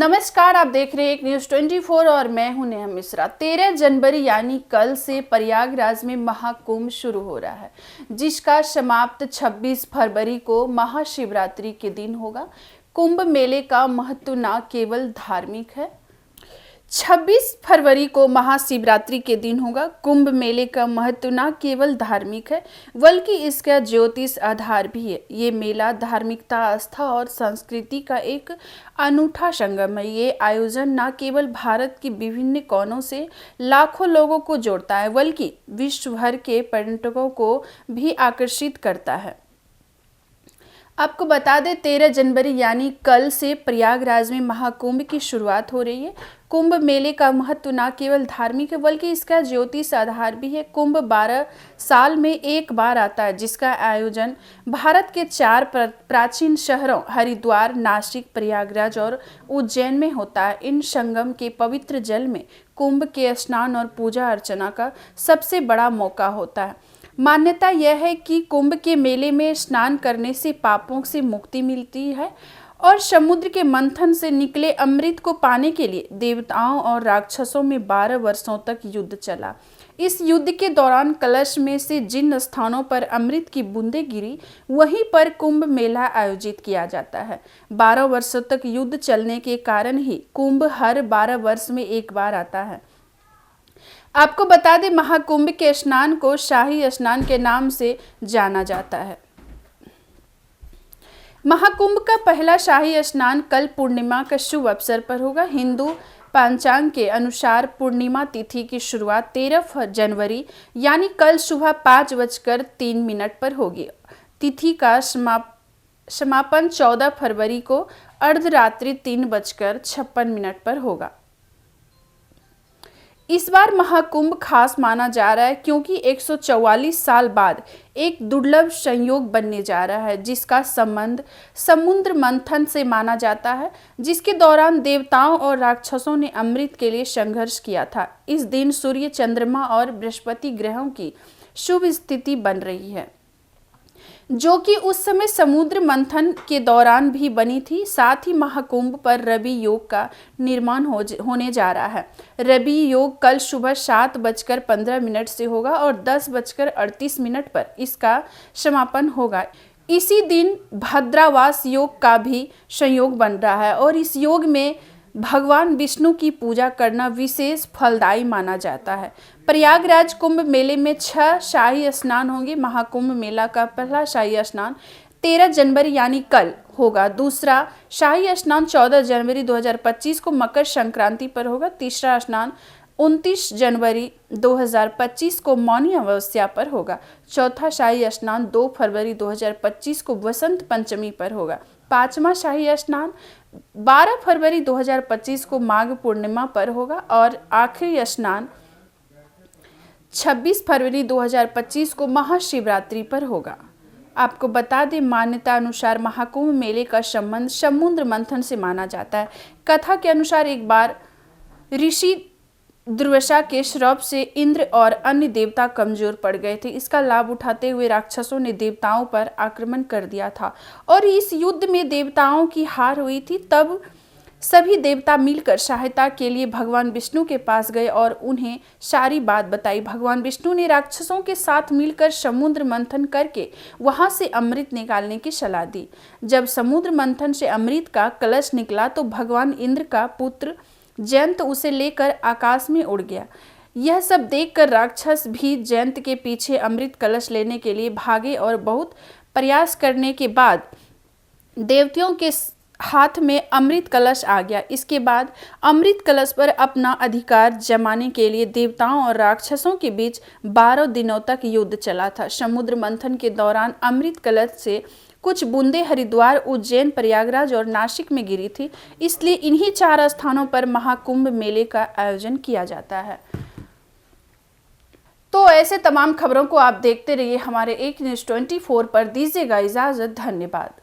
नमस्कार, आप देख रहे हैं एक न्यूज़ 24 और मैं हूं नेहा मिश्रा। 13 जनवरी यानी कल से प्रयागराज में महाकुंभ शुरू हो रहा है, जिसका समाप्त 26 फरवरी को महाशिवरात्रि के दिन होगा। कुंभ मेले का महत्व न केवल धार्मिक है। 26 फरवरी को महाशिवरात्रि के दिन होगा। कुंभ मेले का महत्व न केवल धार्मिक है बल्कि इसका ज्योतिष आधार भी है। ये मेला धार्मिकता, आस्था और संस्कृति का एक अनूठा संगम है। ये आयोजन न केवल भारत के विभिन्न कोनों से लाखों लोगों को जोड़ता है बल्कि विश्व भर के पर्यटकों को भी आकर्षित करता है। आपको बता दें, 13 जनवरी यानी कल से प्रयागराज में महाकुंभ की शुरुआत हो रही है। कुंभ मेले का महत्व न केवल धार्मिक है बल्कि इसका ज्योतिष आधार भी है। कुंभ 12 साल में एक बार आता है, जिसका आयोजन भारत के 4 प्राचीन शहरों हरिद्वार, नासिक, प्रयागराज और उज्जैन में होता है। इन संगम के पवित्र जल में कुंभ के स्नान और पूजा अर्चना का सबसे बड़ा मौका होता है। मान्यता यह है कि कुंभ के मेले में स्नान करने से पापों से मुक्ति मिलती है और समुद्र के मंथन से निकले अमृत को पाने के लिए देवताओं और राक्षसों में 12 वर्षों तक युद्ध चला। इस युद्ध के दौरान कलश में से जिन स्थानों पर अमृत की बूंदें गिरी, वहीं पर कुंभ मेला आयोजित किया जाता है। 12 वर्षों तक युद्ध चलने के कारण ही कुंभ हर 12 वर्ष में एक बार आता है। आपको बता दें, महाकुंभ के स्नान को शाही स्नान के नाम से जाना जाता है। महाकुंभ का पहला शाही स्नान कल पूर्णिमा का शुभ अवसर पर होगा। हिंदू पंचांग के अनुसार पूर्णिमा तिथि की शुरुआत 13 जनवरी यानी कल सुबह 5:03 पर होगी। तिथि का समापन 14 फरवरी को अर्धरात्रि 3:56 पर होगा। इस बार महाकुंभ खास माना जा रहा है क्योंकि 144 साल बाद एक दुर्लभ संयोग बनने जा रहा है, जिसका संबंध समुद्र मंथन से माना जाता है, जिसके दौरान देवताओं और राक्षसों ने अमृत के लिए संघर्ष किया था। इस दिन सूर्य, चंद्रमा और बृहस्पति ग्रहों की शुभ स्थिति बन रही है, जो कि उस समय समुद्र मंथन के दौरान भी बनी थी। साथ ही महाकुंभ पर रवि योग का निर्माण होने जा रहा है। रवि योग कल सुबह 7:15 से होगा और 10:38 पर इसका समापन होगा। इसी दिन भद्रावास योग का भी संयोग बन रहा है और इस योग में भगवान विष्णु की पूजा करना विशेष फलदायी माना जाता है। प्रयागराज कुंभ मेले में 6 शाही स्नान होंगे। महाकुंभ मेला का पहला शाही स्नान 13 जनवरी यानी कल होगा। दूसरा शाही स्नान 14 जनवरी 2025 को मकर संक्रांति पर होगा। तीसरा स्नान 29 जनवरी 2025 को मौनी अमावस्या पर होगा। चौथा शाही स्नान 2 फरवरी 2025 को वसंत पंचमी पर होगा। पांचवा शाही स्नान 12 फरवरी 2025 को माघ पूर्णिमा पर होगा और आखिरी स्नान 26 फरवरी 2025 को महाशिवरात्रि पर होगा। आपको बता दें, मान्यता अनुसार महाकुंभ मेले का संबंध समुद्र मंथन से माना जाता है। कथा के अनुसार एक बार ऋषि दुर्वासा के श्राप से इंद्र और अन्य देवता कमजोर पड़ गए थे। इसका लाभ उठाते हुए राक्षसों ने देवताओं पर आक्रमण कर दिया था और इस युद्ध में देवताओं की हार हुई थी। तब सभी देवता मिलकर सहायता के लिए भगवान विष्णु के पास गए और उन्हें सारी बात बताई। भगवान विष्णु ने राक्षसों के साथ मिलकर समुद्र मंथन करके वहां से अमृत निकालने की सलाह दी। जब समुद्र मंथन से अमृत का कलश निकला तो भगवान इंद्र का पुत्र जयंत उसे लेकर आकाश में उड़ गया। यह सब देखकर राक्षस भी जयंत के पीछे अमृत कलश लेने के लिए भागे और बहुत प्रयास करने के बाद देवताओं के हाथ में अमृत कलश आ गया। इसके बाद अमृत कलश पर अपना अधिकार जमाने के लिए देवताओं और राक्षसों के बीच 12 दिनों तक युद्ध चला था। समुद्र मंथन के दौरान अमृत कलश से कुछ बूंदें हरिद्वार, उज्जैन, प्रयागराज और नासिक में गिरी थी। इसलिए इन्हीं 4 स्थानों पर महाकुंभ मेले का आयोजन किया जाता है। तो ऐसे तमाम खबरों को आप देखते रहिए हमारे एक न्यूज़ 24 पर। दीजिएगा इजाजत। धन्यवाद।